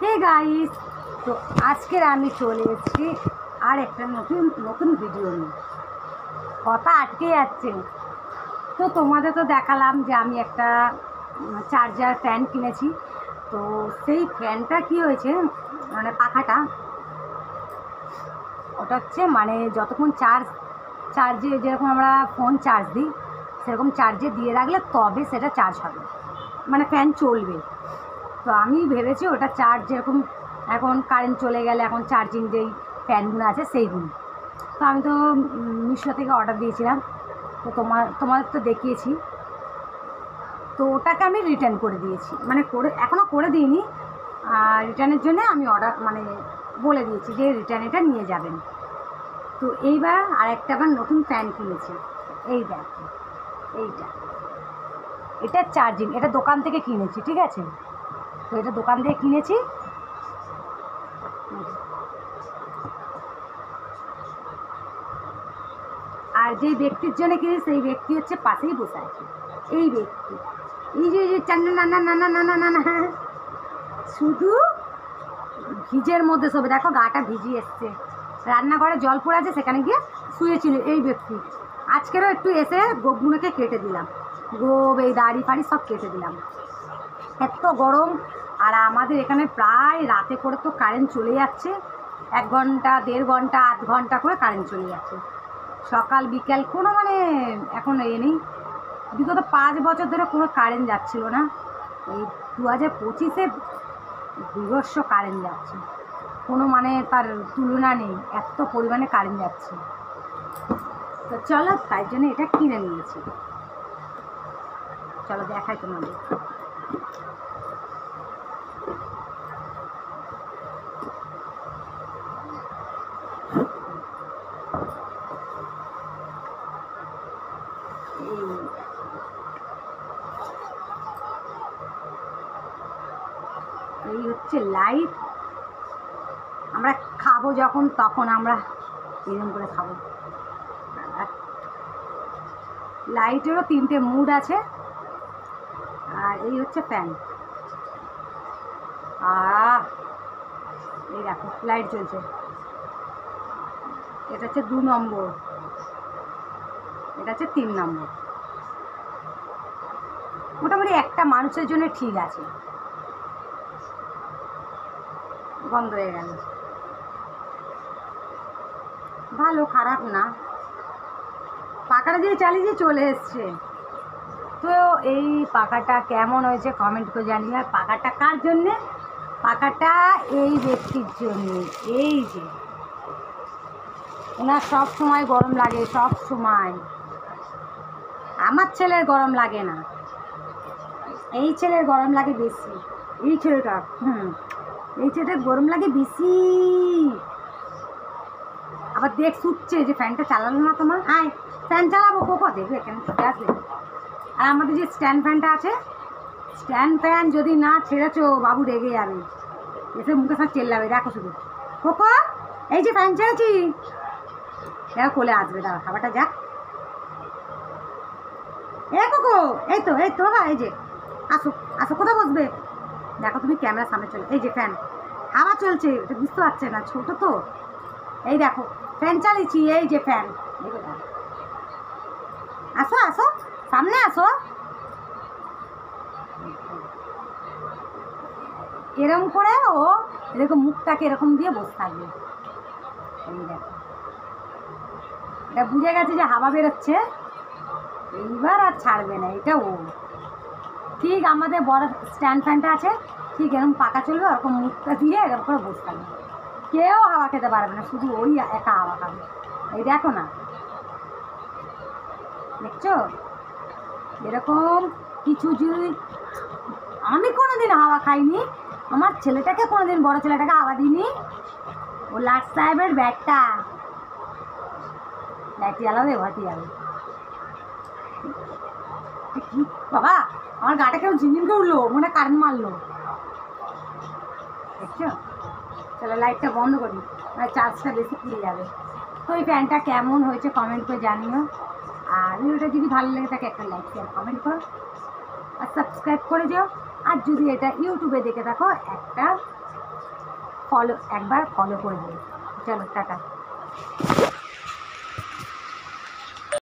Hey guys, তো আজকের আমি চলে এসেছি আর একটা নতুন ভিডিও নিয়ে। কথা আটকে যাচ্ছে। তো তোমাদের তো দেখালাম যে আমি একটা চার্জার ফ্যান কিনেছি। তো সেই ফ্যানটা কি হয়েছে, মানে পাখাটা ওটা হচ্ছে মানে যতক্ষণ চার্জে যেরকম আমরা ফোন চার্জ দিই সেরকম চার্জে দিয়ে রাখলে তবে সেটা চার্জ হবে, মানে ফ্যান চলবে। তো আমি ভেবেছি ওটা চার্জ যেরকম এখন কারেন্ট চলে গেলে এখন চার্জিং যেই ফ্যানগুলো আছে সেইগুলো। তো আমি তো মিশো থেকে অর্ডার দিয়েছিলাম, তো তোমাদের তো দেখিয়েছি। তো ওটাকে আমি রিটার্ন করে দিয়েছি, মানে এখনও করে দিইনি। রিটার্নের জন্য আমি বলে দিয়েছি যে রিটার্ন এটা নিয়ে যাবেন। তো এইবার আরেকটা আবার নতুন ফ্যান কিনেছি। এই দেখো, এটা চার্জিং, এটা দোকান থেকে কিনেছি, ঠিক আছে। তো এটা দোকান থেকে কিনেছি। আর যেই ব্যক্তির জন্য কিনেছি সেই ব্যক্তি হচ্ছে পাশেই বসে আছে। এই ব্যক্তি, এই যে চান্না নানা নানা নানা নানা, হ্যাঁ, শুধু ভিজের মধ্যে শোবে। দেখো গাটা ভিজিয়ে এসছে, রান্নাঘরে জল পড়ে আছে সেখানে গিয়ে শুয়েছিল এই ব্যক্তি। আজকেরও একটু এসে গোবগুলোকে কেটে দিলাম, গোব এই দাড়ি ফাড়ি সব কেটে দিলাম। এত গরম। আর আমাদের এখানে প্রায় রাতে করে তো কারেন্ট চলে যাচ্ছে, 1 ঘন্টা 1.5 ঘন্টা 8 ঘন্টা করে কারেন্ট চলে যাচ্ছে, সকাল বিকেল কোনো এখন নেই। বিগত 5 বছর ধরে কোনো কারেন্ট যাচ্ছিল না। এই 2025-এ বিভৎস কারেন্ট যাচ্ছে, কোনো তার তুলনা নেই, এত পরিমাণে কারেন্ট যাচ্ছে। তো চলো, তাই জন্য এটা কিনে নিয়েছি। চলো দেখাই তোমাদের। এই হচ্ছে লাইট। আমরা খাবো যখন তখন আমরা এরকম করে খাবো। লাইটেরও 3টে মুড আছে। আর এই হচ্ছে ফ্যান। এই দেখো লাইট জ্বলছে। এটা হচ্ছে 2 নম্বর, এটা হচ্ছে 3 নম্বর। মোটামুটি একটা মানুষের জন্য ঠিক আছে। বন্ধ হয়ে গেল, ভালো, খারাপ না। পাখাটা দিয়ে চালিয়ে চলে এসছে। তো এই পাখাটা কেমন হয়েছে কমেন্ট করে জানিয়ে। আর পাখাটা কার জন্যে? পাখাটা এই ব্যক্তির জন্যে। এই যে ওনার সব সময় গরম লাগে, সব সময়। আমার ছেলের গরম লাগে না, এই ছেলের গরম লাগে বেশি। এই ছেলেটার এই ছেলেটার গরম লাগে বেশি। আবার শুচ্ছে যে ফ্যানটা চালালো না তোমার। আয় ফ্যান চালাবো, কোকো দেখবে কেন ছুটে আসবে। আর আমাদের যে স্ট্যান্ড ফ্যানটা আছে, স্ট্যান্ড ফ্যান যদি না ছেড়েছো বাবু রেগে যাবে, এসে মুখে সব চেল্লাবে। দেখো শুধু, কোকো এই যে ফ্যান ছেড়েছি, দেখো কোলে আসবে। দাও খাবারটা যাক। এ কোকো, এই তো এই যে আসো আসো, কোথায় বসবে? দেখো তুমি ক্যামেরার সামনে চলে, এই যে ফ্যান হাওয়া চলছে, এটা বুঝতে পারছে না, ছোট তো। এই দেখো ফ্যান চালিয়েছি, এই যে ফ্যান। আসো আসো, সামনে আসো। এরকম করে ও এরকম মুখটাকে এরকম দিয়ে বসে থাকবে। এই দেখো, এটা বুঝে গেছে যে হাওয়া বেরোচ্ছে, এইবার আর ছাড়বে না। এটা ও ঠিক আমাদের বড় স্ট্যান্ড ফ্যানটা আছে, ঠিক এরকম পাকা চলবে, ওরকম মুখটা দিয়ে এরকম করে বসে থাকবে। কেউ হাওয়া খেতে পারবে না, শুধু ওই একা হাওয়া খাবে। এই দেখো না, দেখছো? এরকম কিছু যদি আমি কোনোদিন হাওয়া খাইনি, আমার ছেলেটাকে কোনোদিন, বড় ছেলেটাকে হাওয়া দিইনি। ও লাট সাহেবের ব্যাগটা ব্যাগটি জ্বালাবে, ঘরটি যাবে। কি বাবা, আমার গাটা কেউ ঝিনঝিন করে উঠলো, মনে কারেন্ট মারলো, দেখছো? চলো লাইটটা বন্ধ করি, চার্জটা বেশি পুড়ে যাবে। তো এই ফ্যানটা কেমন হয়েছে কমেন্ট করে জানিও। আর ভিডিওটা যদি ভালো লাগে থাকে একটা লাইক শেয়ার কমেন্ট করো, আর সাবস্ক্রাইব করে যাও। আর যদি এটা ইউটিউবে দেখে থাকো একটা একবার ফলো করে দিও। চলো টাটা।